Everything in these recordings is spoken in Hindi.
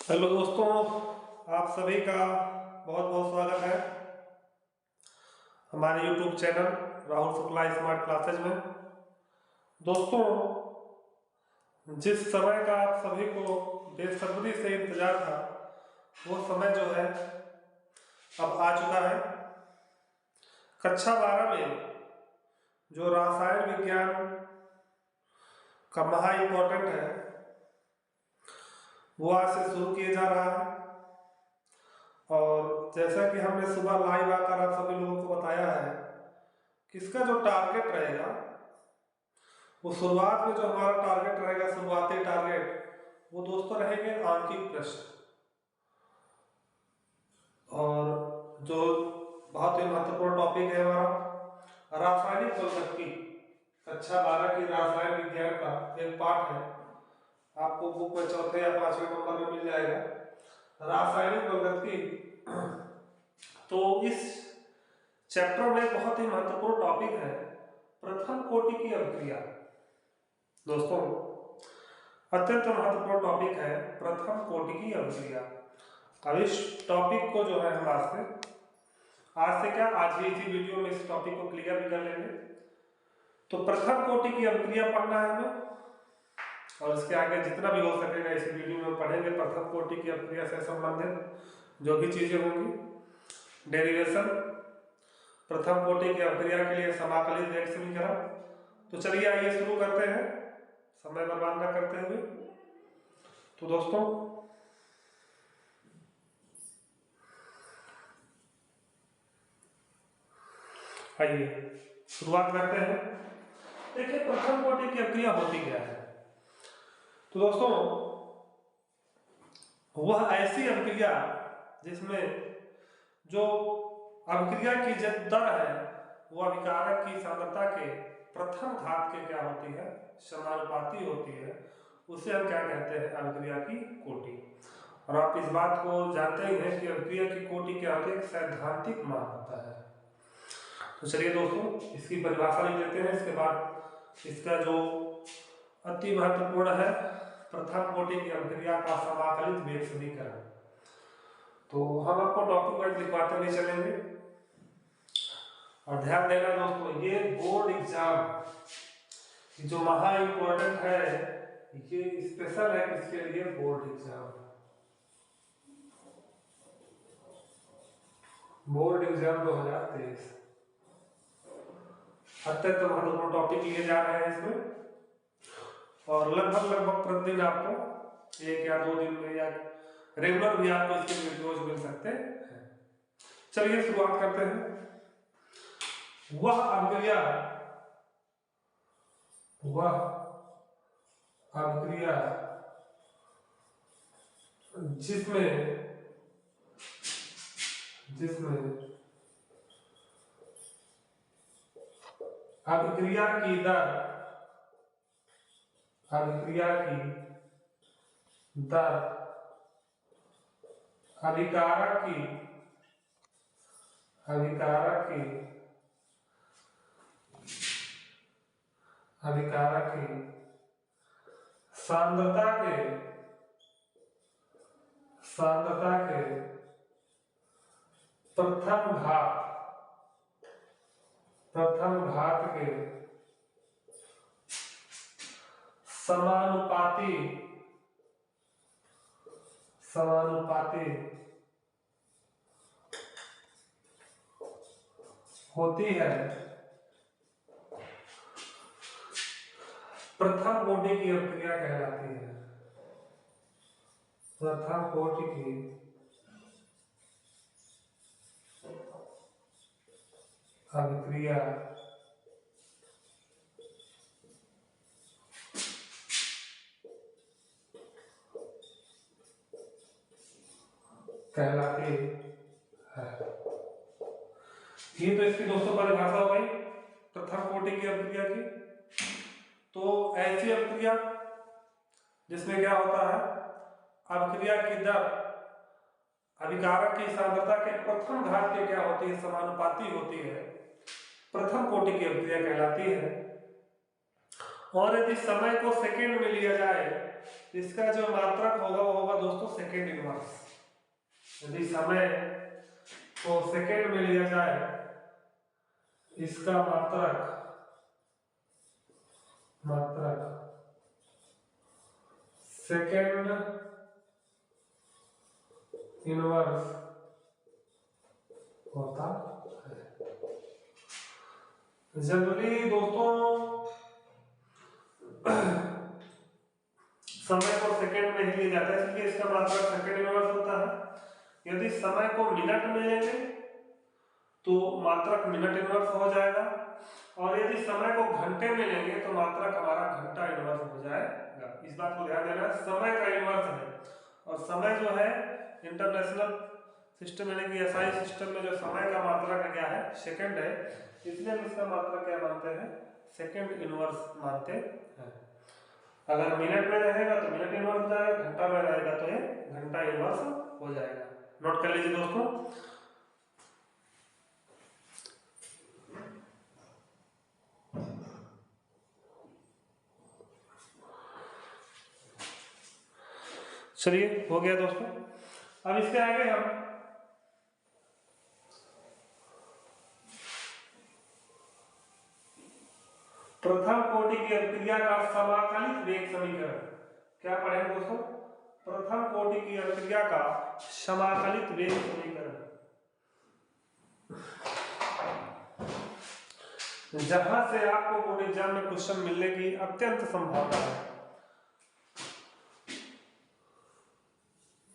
हेलो दोस्तों, आप सभी का बहुत बहुत स्वागत है हमारे YouTube channel Rahul Shukla smart classes में। दोस्तों, जिस समय का आप सभी को बेसब्री से इंतजार था वो समय जो है अब आ चुका है। कक्षा 12 में जो रसायन विज्ञान का महा इम्पोर्टेंट है वो आज से शुरू किया जा रहा है। और जैसा कि हमने सुबह लाइव आकर आप सभी लोगों को बताया है कि इसका जो टारगेट रहेगा वो शुरुआत में जो हमारा टारगेट रहेगा, शुरुआती टारगेट, वो दोस्तों रहेंगे आंकिक प्रश्न। और जो बहुत ही महत्वपूर्ण टॉपिक है हमारा रासायनिक प्रौद्योगिकी, कक्षा 12 की रसायन विज्ञान का एक पाठ है, आपको बुक में चौथे या पांचवें नंबर में मिल जाएगा, रासायनिक प्रौद्योगिकी। तो इस चैप्टर में बहुत ही महत्वपूर्ण टॉपिक है प्रथम कोटि की अभिक्रिया। दोस्तों, अत्यंत महत्वपूर्ण टॉपिक है प्रथम कोटि की अभिक्रिया। अब इस टॉपिक को जो है हम आज से क्या आज ही इसी वीडियो में इस टॉपिक को क्लियर भी कर लेंगे। तो प्रथम कोटि की अभिक्रिया पढ़ना है हमें, और इसके आगे जितना भी हो सकेगा इस वीडियो में पढ़ेंगे। प्रथम कोटि की अभिक्रिया से संबंधित जो भी चीजें होंगी, डेरिवेशन, प्रथम कोटि की अभिक्रिया के लिए समाकलित वेग समीकरण। तो चलिए आइए शुरू करते हैं समय बर्बाद न करते हुए। तो दोस्तों, आइए शुरुआत करते हैं। देखिए प्रथम कोटि की अभिक्रिया होती क्या है। तो दोस्तों, वह ऐसी अभिक्रिया जिसमें जो अभिक्रिया की दर है वो अभिकारक की सांद्रता के प्रथम घात के क्या होती है, समानुपाती होती है, उसे हम क्या कहते हैं, अभिक्रिया की कोटि। और आप इस बात को जानते ही हैं कि अभिक्रिया की कोटि क्या होती है, एक सैद्धांतिक मान होता है। तो चलिए दोस्तों, इसकी परिभाषा लिख लेते हैं, इसके बाद इसका जो अति महत्वपूर्ण है प्रथम कोटि की अभिक्रिया का समाकलित वेग समीकरण। तो हम आपको टॉपिक वाइज लिखवाते हुए चलेंगे। और ध्यान देना दोस्तों, ये बोर्ड एग्जाम जो महा इम्पोर्टेंट है, ये स्पेशल है किसके लिए, बोर्ड एग्जाम। बोर्ड एग्जाम 2023 अत्यंत महत्वपूर्ण टॉपिक लिए जा रहे हैं इसमें। और लगभग प्रतिदिन आपको 1 या 2 दिन में या रेगुलर भी आपको इसके वीडियोज मिल सकते हैं। चलिए शुरुआत करते हैं। वह अभिक्रिया जिसमें अभिक्रिया की दर अभिकारक की सांद्रता के प्रथम घात के समानुपाती होती है, प्रथम कोटि की अभिक्रिया कहलाती है। प्रथम कोटि की अभिक्रिया कहलाती है। ये तो इसकी दोस्तों परिभाषा हो गई प्रथम कोटि की अभिक्रिया की। तो ऐसी अभिक्रिया जिसमें क्या होता है, अभिक्रिया की दर अभिकारक की सांद्रता के प्रथम घात के क्या होती है, समानुपाती होती है, प्रथम कोटि की अभिक्रिया कहलाती है। और यदि समय को सेकंड में लिया जाए तो इसका जो मात्रक होगा वो होगा दोस्तों सेकंड इनवर्स। यदि समय को सेकंड में लिया जाए इसका मात्रक सेकंड इनवर्स होता है। जनरली दोस्तों समय को सेकंड में ही लिया जाता है इसलिए इसका मात्रक सेकंड इनवर्स होता है। यदि समय को मिनट में लेंगे तो मात्रक मिनट इनवर्स हो जाएगा, और यदि समय को घंटे में लेंगे तो मात्रक हमारा घंटा इनवर्स हो जाएगा। इस बात को ध्यान देना, समय का इनवर्स है और समय जो है इंटरनेशनल सिस्टम यानी कि एसआई सिस्टम में जो समय का मात्रक क्या है सेकंड है, इसलिए हम इसका मात्रक क्या मानते हैं सेकंड इनवर्स मानते हैं। अगर मिनट में रहेगा तो मिनट इनवर्स हो जाएगा, घंटा में रहेगा तो ये घंटा इनवर्स हो जाएगा। नोट कर लीजिए दोस्तों। चलिए हो गया दोस्तों। अब इसके आगे हम प्रथम कोटि की अभिक्रिया का समाकलित वेग समीकरण क्या पढ़ेंगे दोस्तों? प्रथम कोटि की अभिक्रिया का समाकलित वेग समीकरण, जहां से आपको बोर्ड एग्जाम में क्वेश्चन मिलने की अत्यंत संभावना है।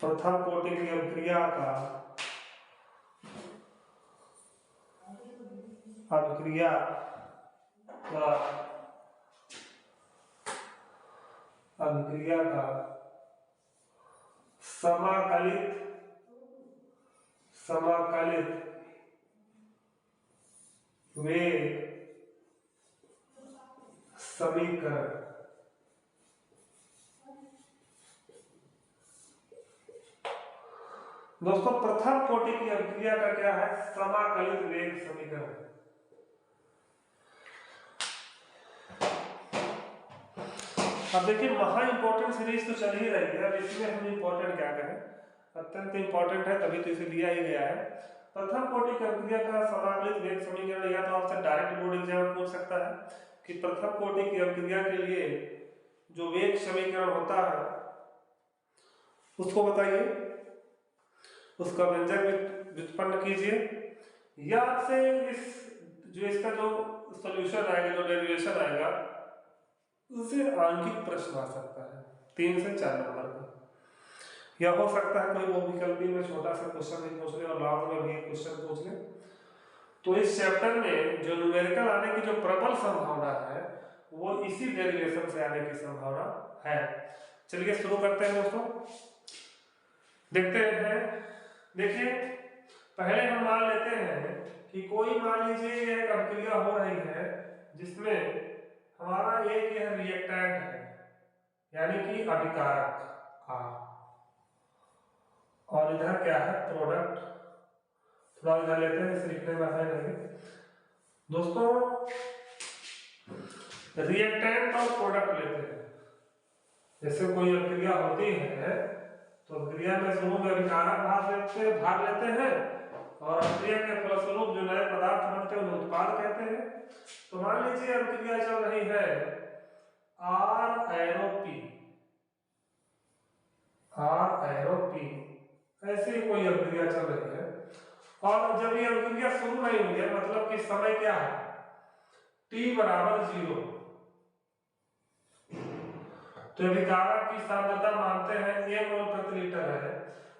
प्रथम कोटि की अभिक्रिया का समाकलित वेग समीकरण। दोस्तों प्रथम कोटि की अभिक्रिया का क्या है समाकलित वेग समीकरण। अब देखिए महा इंपॉर्टेंट सीरीज तो चल ही रही है, अब इसमें हम इंपॉर्टेंट क्या करें, अत्यंत इंपॉर्टेंट है तभी तो इसे दिया ही गया है। प्रथम कोटि की अभिक्रिया का समाकलित वेग समीकरण, या तो आपसे डायरेक्ट बोर्ड एग्जाम में पूछ सकता है कि प्रथम कोटि की अभिक्रिया के लिए जो वेग समीकरण होता है उसको बताइए, उसका व्यंजक व्युत्पन्न कीजिए, या आपसे इसका जो सॉल्यूशन आएगा, जो डेरिवेशन आएगा, उससे आंकिक प्रश्न आ सकता है 3 से 4 नंबर का, या हो सकता है कोई वो विकल्पी में छोटा सा क्वेश्चन भी पूछ ले और लास्ट में भी एक क्वेश्चन पूछ ले। तो इस चैप्टर में जो न्यूमेरिकल आने की जो प्रबल संभावना है वो इसी डेरिवेशन से आने की संभावना है। चलिए शुरू करते हैं दोस्तों, देखते हैं। देखिए पहले हम मान लेते हैं कि कोई मान लीजिए एक अभिक्रिया हो रही है जिसमें हमारा एक यह रिएक्टेंट है यानी कि अभिकारक R, और इधर क्या है प्रोडक्ट। थोड़ा इधर लेते हैं, इसे लिखने में आसान लगे दोस्तों। रिएक्टेंट और प्रोडक्ट लेते हैं, जैसे कोई अभिक्रिया होती है तो अभिक्रिया में शुरू में अभिकारक भाग लेते हैं और अभिक्रिया के फलस्वरूप जो नए पदार्थ बनते हैं उन्हें उत्पाद कहते हैं। तो मान लीजिए अभिक्रिया चल रही है R एरो P, ऐसे ही कोई अभिक्रिया चल रही है, और जब ये अभिक्रिया शुरू नहीं हुई है, मतलब कि समय क्या है t बराबर 0, तो अभिकारक की सांद्रता मानते हैं 1 मोल प्रति लीटर है।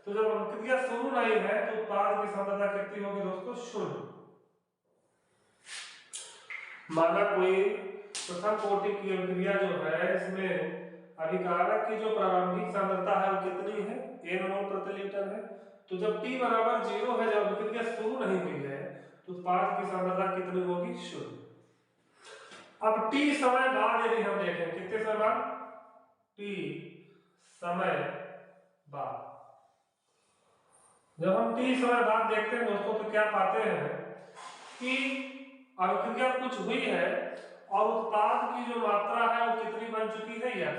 तो जब अभिक्रिया शुरू नहीं है तो उत्पाद की सांद्रता कितनी होगी दोस्तों 0। माना कोई प्रथम कोटि की अभिक्रिया जो है इसमें अभिकारक की जो प्रारंभिक सांद्रता है वो कितनी है 1 मोल प्रति लीटर है। तो जब t बराबर 0 है, जब अभिक्रिया शुरू नहीं हुई है, तो उत्पाद की सांद्रता कितनी होगी 0। अब t समय बाद यदि हम देखें, कितने समय बाद t समय बाद, जब हम t समय बाद देखते हैं दोस्तों तो क्या पाते हैं कि अभिक्रिया कुछ हुई है और उत्पाद की जो मात्रा है वो कितनी बन चुकी है, x।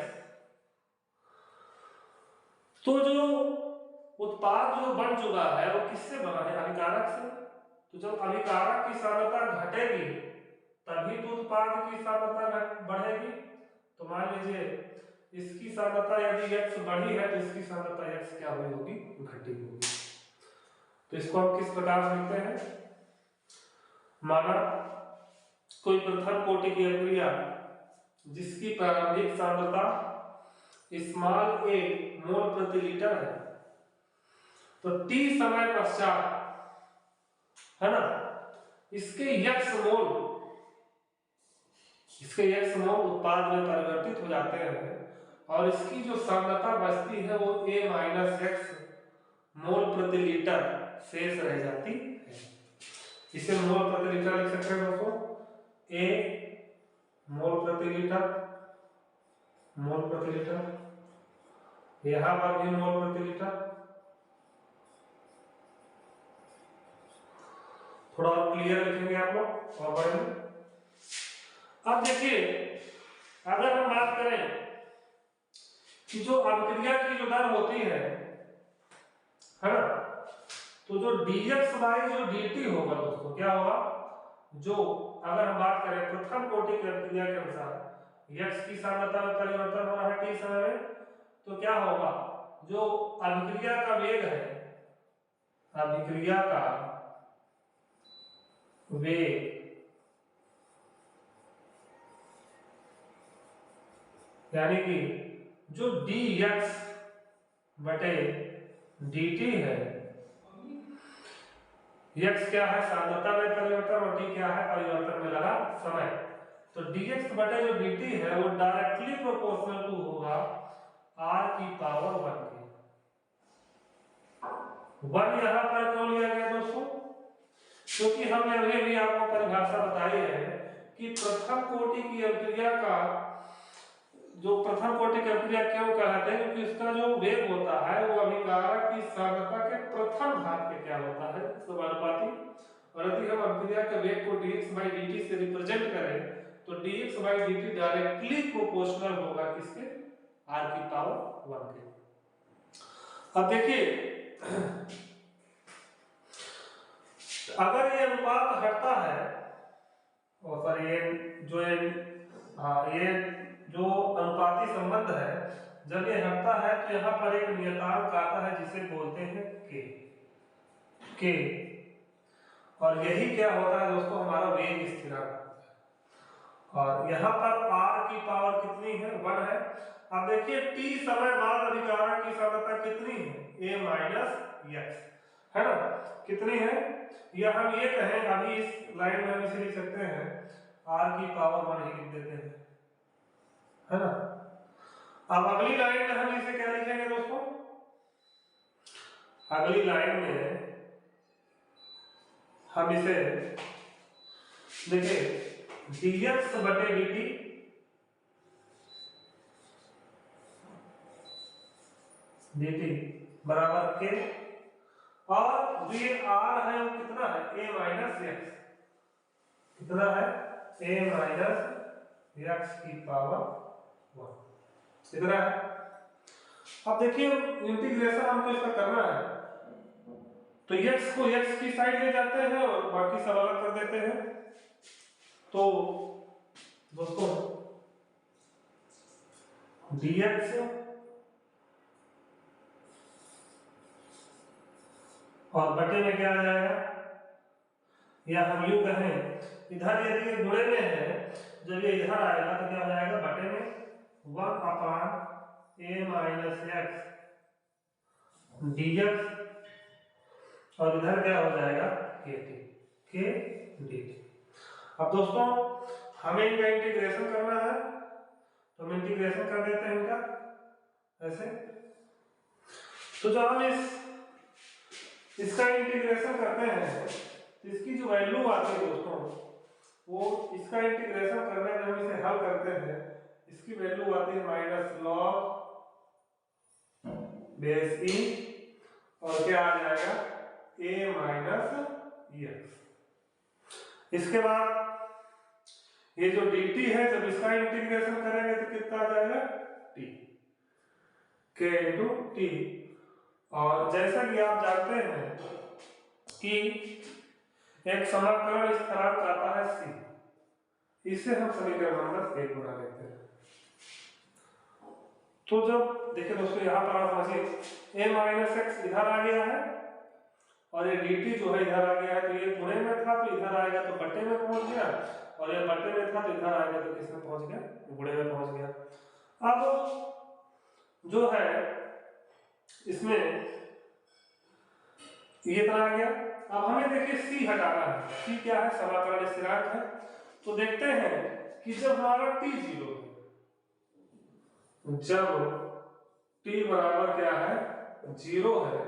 तो जो उत्पाद जो बन चुका है वो किससे बना है, अभिकारक से। तो जब अभिकारक की सांद्रता घटेगी तभी तो उत्पाद की सांद्रता बढ़ेगी। तो मान लीजिए इसकी सांद्रता यदि x बढ़ी है तो इसकी सांद्रता x क्या हुई होगी, घटी होगी। तो इसको हम किस प्रकार से लिखते हैं, माना कोई प्रथम कोटि की अभिक्रिया जिसकी प्रारंभिक सांद्रता स्मॉल a मोल प्रति लीटर है, तो t समय पश्चात है ना इसके x मोल उत्पाद में परिवर्तित हो जाते हैं और इसकी जो सांद्रता बचती है वो a माइनस x मोल प्रति लीटर शेष रह जाती है। इसे मोल प्रति लीटर लिख सकते हैं दोस्तों, a मोल प्रति लीटर, यहां पर भी मोल प्रति लीटर। थोड़ा और क्लियर लिखेंगे आप लोग और पढ़ेंगे। अब देखिए अगर हम बात करें कि जो अभिक्रिया की जो दर होती है ना, तो जो dx बाई जो dt होगा दोस्तों क्या होगा, जो अगर हम बात करें प्रथम कोटि की अभिक्रिया के अनुसार x की सांद्रता में परिवर्तन हो रहा है t समय में, तो क्या होगा, जो अभिक्रिया का वेग है, अभिक्रिया का वेग यानी कि जो dx बटे dt है, x क्या है सांद्रता में परिवर्तन और t क्या है परिवर्तन में लगा समय, तो dx बटे जो dt है वो डायरेक्टली प्रोपोर्शनल टू होगा r की पावर 1 के। 1 यहां पर क्यों लिया गया दोस्तों, क्योंकि हमने अभी भी आपको परिभाषा बताई है कि प्रथम कोटि की अभिक्रिया का जो प्रथम कोटि की अभिक्रिया क्यों कहते हैं, क्योंकि इसका जो वेग होता है वो अभिकारक की सांद्रता के प्रथम घात के क्या होता है, समानुपाती। और यदि हम अभिक्रिया के वेग को dx by dt से रिप्रेजेंट करें तो dx by dt directly proportional होगा किसके, r की पावर 1 के। अब देखिए अगर ये अनुपात हटता है और सर ये जो अनुपाती संबंध है जब ये हटता है तो यहाँ पर एक नियतांक आता है जिसे बोलते हैं k। और यही क्या होता है दोस्तों, हमारा वेग स्थिरांक होता है। और यहाँ पर r की पावर कितनी है, 1 है। अब देखिए t समय बाद अभिकारक की सांद्रता कितनी है, a माइनस x है ना, कितनी है, या हम ये कहें अभी इस लाइन में हम इसे लिख सकते हैं r की पावर 1 ही लिख देते हैं, है ना। अब अगली लाइन में हम इसे क्या लिखेंगे दोस्तों, अगली लाइन में हम इसे देखिए dx बटे dt बराबर के, और जो ये r है वो कितना है, a माइनस x, कितना है, a माइनस x की पावर 1, कितना है। अब देखिए इंटीग्रेशन हमको इसका करना है तो x को x की साइड ले जाते हैं और बाकी सब अलग कर देते हैं। तो दोस्तों dx और बटे में क्या आ जाएगा, या हम यूं कहें इधर यदि ये गुणे में है, जब ये इधर आएगा तो क्या हो जाएगा, बटे में 1 अपान a माइनस x dx और इधर क्या हो जाएगा k dt। अब दोस्तों हमें इनका इंटीग्रेशन करना है तो हम इंटीग्रेशन कर देते हैं इनका ऐसे। तो जब हम इसका इंटीग्रेशन करते हैं तो इसकी जो वैल्यू आती है दोस्तों, वो इसका इंटीग्रेशन करने में हम इसे हल करते हैं, इसकी वैल्यू आती है माइनस लॉग बेस ई और क्या आ जाएगा a माइनस x। इसके बाद ये जो dt है जब इसका इंटीग्रेशन करेंगे तो कितना आ जाएगा t k इंटू टी। और जैसा कि आप जानते हैं कि एक समाकलन स्थिरांक आता है c, इसे हम समीकरण नंबर 1 बना लेते हैं। तो जब देखिए दोस्तों यहाँ पर आप समझिए a माइनस एक्स इधर आ गया है और ये dt जो है इधर आ गया है, तो ये गुणे में था तो इधर आएगा तो बट्टे में पहुंच गया, और ये बट्टे में था तो इधर आएगा तो किस में पहुंच गया, गुणे में पहुंच गया। अब जो है इसमें ये इतना आ गया। अब हमें देखिए c हटाना है, c क्या है, समाकलन स्थिरांक है। तो देखते हैं कि जब हमारा t 0 है, जब t बराबर क्या है 0 है,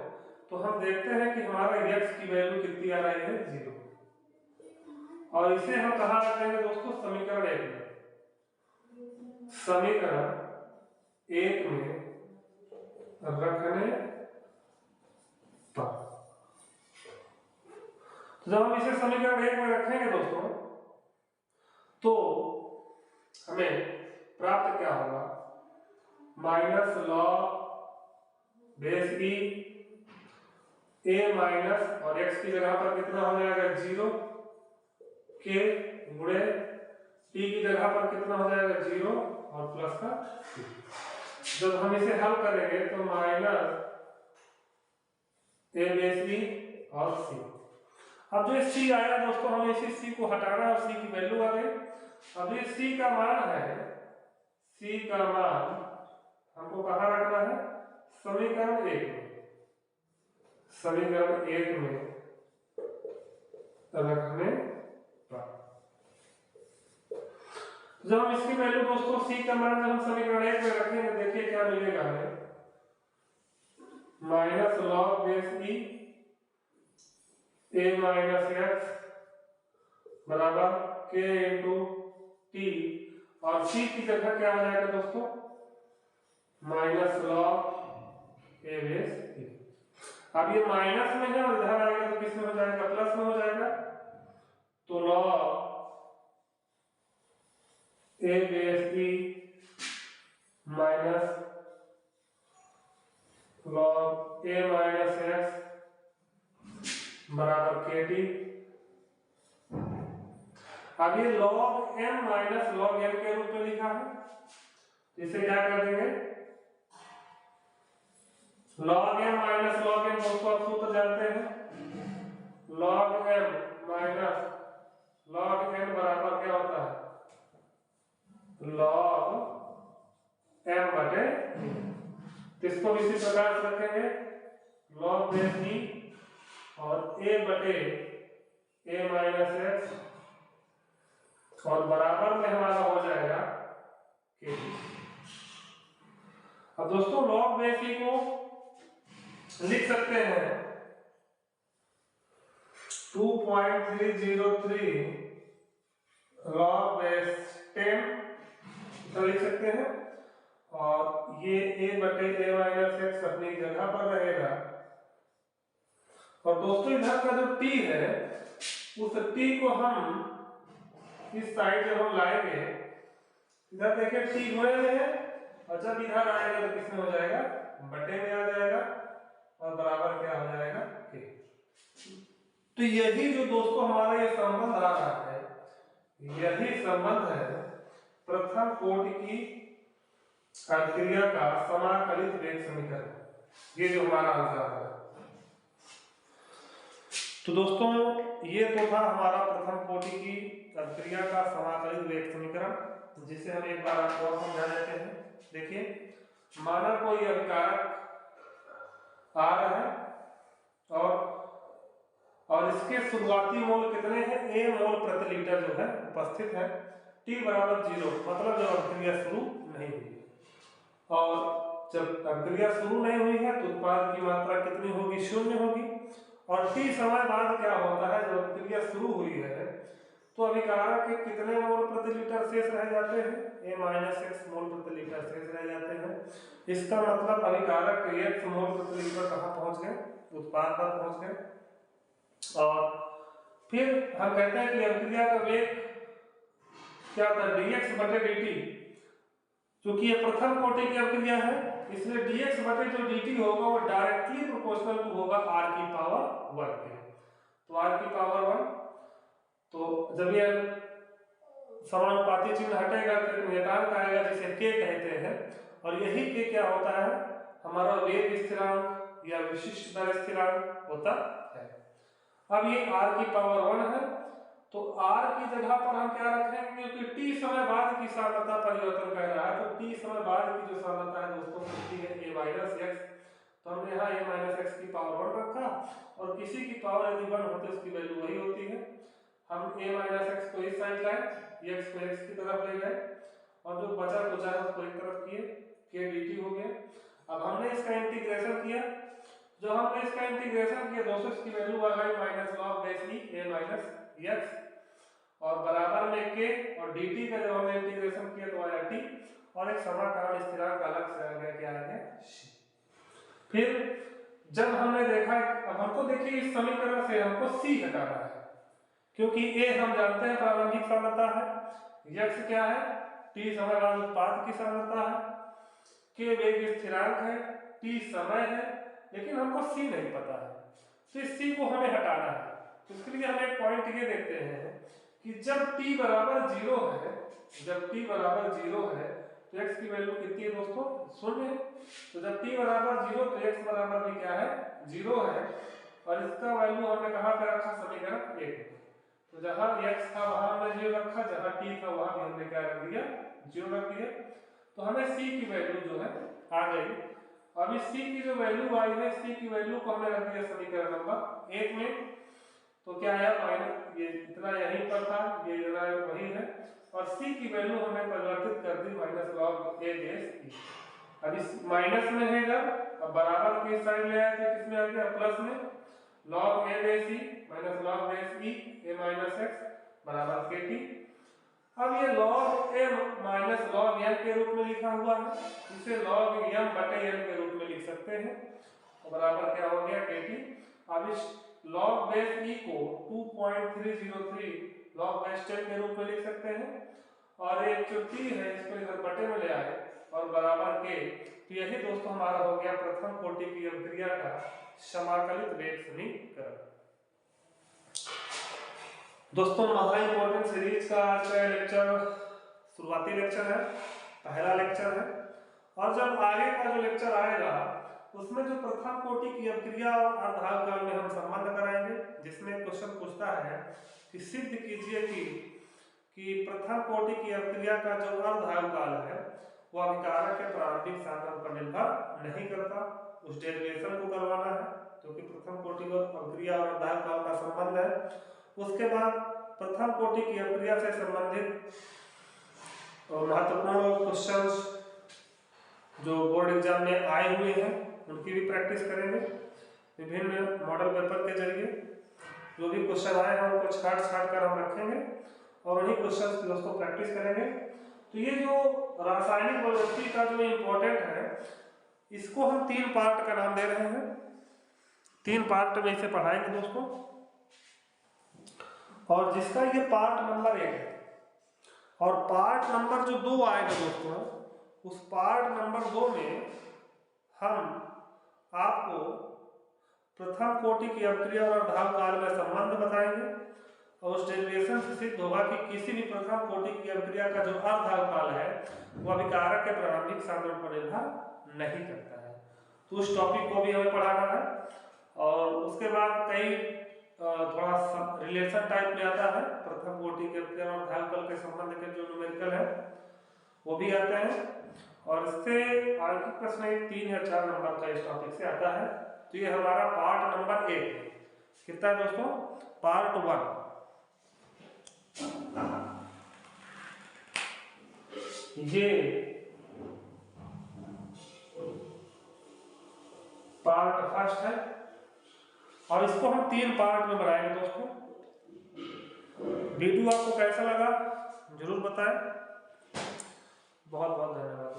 तो हम देखते हैं कि हमारा x की वैल्यू कितनी आ रही है 0, और इसे हम कहाँ रख देंगे दोस्तों, समीकरण 1 में। समीकरण 1 में रखने पर जब हम इसे समीकरण 1 में रखेंगे दोस्तों तो हमें प्राप्त क्या होगा, minus log base E a minus और x की जगह पर कितना हो जाएगा 0 के गुणे t की जगह पर कितना हो जाएगा 0 और प्लस का c। जब हम इसे हल करेंगे तो माइनस a बेस ई और c। अब जो c आया दोस्तों हमें इसी c को हटाना है और c की वैल्यू आ गई। अब ये c का मान है, c का मान हमको कहाँ रखना है, समीकरण 1 में। समीकरण 1 में रखने पर जब हम इसकी वैल्यू दोस्तों c का मान जब हम समीकरण 1 में रखेंगे, देखिए क्या मिलेगा हमें, minus log base E a minus x बराबर k इंटू टी, और c की जगह क्या आ जाएगा दोस्तों, माइनस लॉग a बेस ई। अब ये माइनस में है और इधर आएगा तो किस में हो जाएगा, प्लस में हो जाएगा। तो log a base E minus log a minus x बराबर के टी। अब ये log m minus log m के रूप में लिखा है, इसे क्या कर देंगे, log m minus log m दोस्तों आप सूत्र जानते हैं, log m minus log n बराबर क्या होता है, लॉग m बटे। तो इसको इसी प्रकार से रखेंगे, लॉग बेस ई और a बटे a माइनस एक्स और बराबर में हमारा हो जाएगा k। अब दोस्तों लॉग बेस ई को लिख सकते हैं 2.303 लॉग बेस 10 तो लिख सकते हैं, और ये a बटे a माइनस एक्स अपनी जगह पर रहेगा। और दोस्तों इधर का जो t है उस t को हम इस साइड जब हम लाएंगे, इधर देखिए t गुणे में है, और जब इधर आएगा तो किसमें हो जाएगा, बटे में आ जाएगा, और बराबर क्या हो जाएगा k। तो यही जो दोस्तों हमारा ये संबंध आ रहा है, यही संबंध है प्रथम कोटि की अभिक्रिया का समाकलित वेग समीकरण। ये जो हमारा आंसर है। तो दोस्तों ये तो था हमारा प्रथम कोटि की अभिक्रिया का समाकलित वेग समीकरण, जिसे हम एक बार आपको और समझा देते हैं। देखिए माना कोई अभिकारक आ रहा है और इसके शुरुआती मोल कितने हैं, a मोल प्रति लीटर जो है उपस्थित है, t बराबर 0, मतलब जब अभिक्रिया शुरू नहीं हुई। और जब अभिक्रिया शुरू नहीं हुई है तो उत्पाद की मात्रा कितनी होगी, 0 होगी। और t समय बाद क्या होता है, जब अभिक्रिया शुरू हुई है तो अभिकारक के कितने मोल प्रति लीटर शेष रह जाते हैं, a माइनस एक्स मोल प्रति लीटर शेष रह जाते हैं। इसका मतलब अभिकारक के x मोल प्रति लीटर कहाँ पहुंच गए, उत्पाद पर पहुंच गए। और फिर हम कहते हैं कि अभिक्रिया का वेग क्या होता है dx बटे dt, क्योंकि ये प्रथम कोटि की अभिक्रिया है इसलिए dx बटे जो dt होगा वो डायरेक्टली प्रोपोर्शनल होगा r की पावर 1 के। तो r की पावर 1, तो जब ये समानुपाती चिन्ह हटेगा तो एक नियतांक आएगा जिसे k कहते हैं, और यही k क्या होता है, हमारा वेग स्थिरांक या विशिष्ट दर स्थिरांक होता है। अब ये r की पावर 1 है, तो r की जगह पर हम क्या रखेंगे, क्योंकि t समय बाद की सांद्रता परिवर्तन कर रहा है, तो t समय बाद की जो सांद्रता है दोस्तों कितनी है, a माइनस एक्स, तो हमने यहाँ a माइनस एक्स की पावर 1 रखा, और किसी की पावर यदि 1 होती है उसकी वैल्यू वही होती है। हम a माइनस एक्स को इस साइड लाए, x को x की तरफ ले गए, और जो बचा कुचा है उसको एक तरफ किए, k dt हो गया। अब हमने इसका इंटीग्रेशन किया, जो हमने इसका इंटीग्रेशन किया दोस्तों इसकी वैल्यू आ गई minus log base E a minus x, और बराबर में k, और dt का जब हमने इंटीग्रेशन किया तो आया t, और एक समाकलन स्थिरांक अलग से आ गया, क्या आ गया c। फिर जब हमने देखा, अब हमको देखिए इस समीकरण से हमको c हटाना है, क्योंकि a हम जानते हैं प्रारंभिक सांद्रता है, x क्या है, t समय बाद उत्पाद की सांद्रता है, k वेग स्थिरांक है, t समय है, लेकिन हमको c नहीं पता है, तो इस c को हमें हटाना है। तो इसके लिए हम एक पॉइंट ये देखते हैं कि जब t बराबर 0 है, जब t बराबर 0 है तो x की वैल्यू कितनी है दोस्तों, 0 है। तो जब t बराबर 0 तो x बराबर भी क्या है, 0 है, और इसका वैल्यू हमने कहाँ पे रखा, समीकरण 1। तो जहां x था वहां हमने 0 रखा, जहां t था वहां भी हमने क्या रख दिया, 0 रख दिया। तो हमें c की वैल्यू जो है आ गई। अब इस c की जो वैल्यू आई है, c की वैल्यू को हमने रख दिया समीकरण नंबर 1 में, तो क्या आया, माइनस ये इतना यहीं पर था, ये इतना वही है, और c की वैल्यू हमने परिवर्तित कर दी minus log a base e। अब इस माइनस में है जब, अब बराबर के साइड ले आए थे, किसमें आ गया, प्लस में, log a base e minus log base e a minus x बराबर kt। अब ये log a minus log m के रूप में लिखा हुआ है, इसे log m बटे m के रूप में लिख सकते हैं, तो बराबर क्या हो गया kt। अब इस log बेस e को 2.303 log बेस 10 के रूप में लिख सकते हैं, और एक जो t है इसको इधर बटे में ले आए और बराबर के। तो यही दोस्तों हमारा हो गया प्रथम कोटि की अभिक्रिया का समाकलित वेग समीकरण। दोस्तों महा इंपॉर्टेंट सीरीज का आज का लेक्चर शुरुआती लेक्चर है, पहला लेक्चर है, और जब आगे का जो लेक्चर आएगा उसमें जो प्रथम कोटि की अभिक्रिया और अर्धावकाल में हम संबंध कराएंगे, जिसमें क्वेश्चन पूछता है कि सिद्ध कीजिए कि प्रथम कोटि की अभिक्रिया का जो अर्धावकाल है वो अभिकारक के प्रारंभिक सांद्रण पर निर्भर नहीं करता, उस डेरिवेशन को करवाना है, क्योंकि प्रथम कोटि की अभिक्रिया और अर्धावकाल का संबंध है। उसके बाद प्रथम कोटि की अभिक्रिया से संबंधित महत्वपूर्ण क्वेश्चंस जो बोर्ड एग्जाम में आए हुए हैं उनकी भी प्रैक्टिस करेंगे, विभिन्न मॉडल पेपर के जरिए जो भी क्वेश्चन आए हैं उनको छाट कर हम रखेंगे और उन्हीं क्वेश्चंस की दोस्तों प्रैक्टिस करेंगे। तो ये जो रासायनिक प्रवृत्ति का जो इम्पोर्टेंट है, इसको हम 3 पार्ट का नाम दे रहे हैं, 3 पार्ट में इसे पढ़ाएंगे दोस्तों, और जिसका ये पार्ट नंबर 1 है, और पार्ट नंबर जो 2 आएगा दोस्तों, उस पार्ट नंबर 2 में हम आपको प्रथम कोटि की अभिक्रिया और अर्धावकाल में संबंध बताएंगे, और उस डेरिवेशन से सिद्ध होगा कि किसी भी प्रथम कोटि की अभिक्रिया का जो अर्धावकाल है वो अभिकारक के प्रारंभिक सांद्रण पर निर्भर नहीं करता है। तो उस टॉपिक को भी हमें पढ़ाना है, और उसके बाद कई थोड़ा रिलेशन टाइप में आता है, प्रथम कोटि के अभिक्रिया और अर्धावकाल के संबंध के जो न्यूमेरिकल है वो भी आते हैं, और इससे आगे प्रश्न 3 या 4 नंबर का इस टॉपिक से आता है। तो ये हमारा पार्ट नंबर 1 कितना है दोस्तों, पार्ट 1। ये पार्ट फर्स्ट है, और इसको हम 3 पार्ट में बनाएंगे दोस्तों। वीडियो आपको कैसा लगा जरूर बताएं। बहुत बहुत धन्यवाद।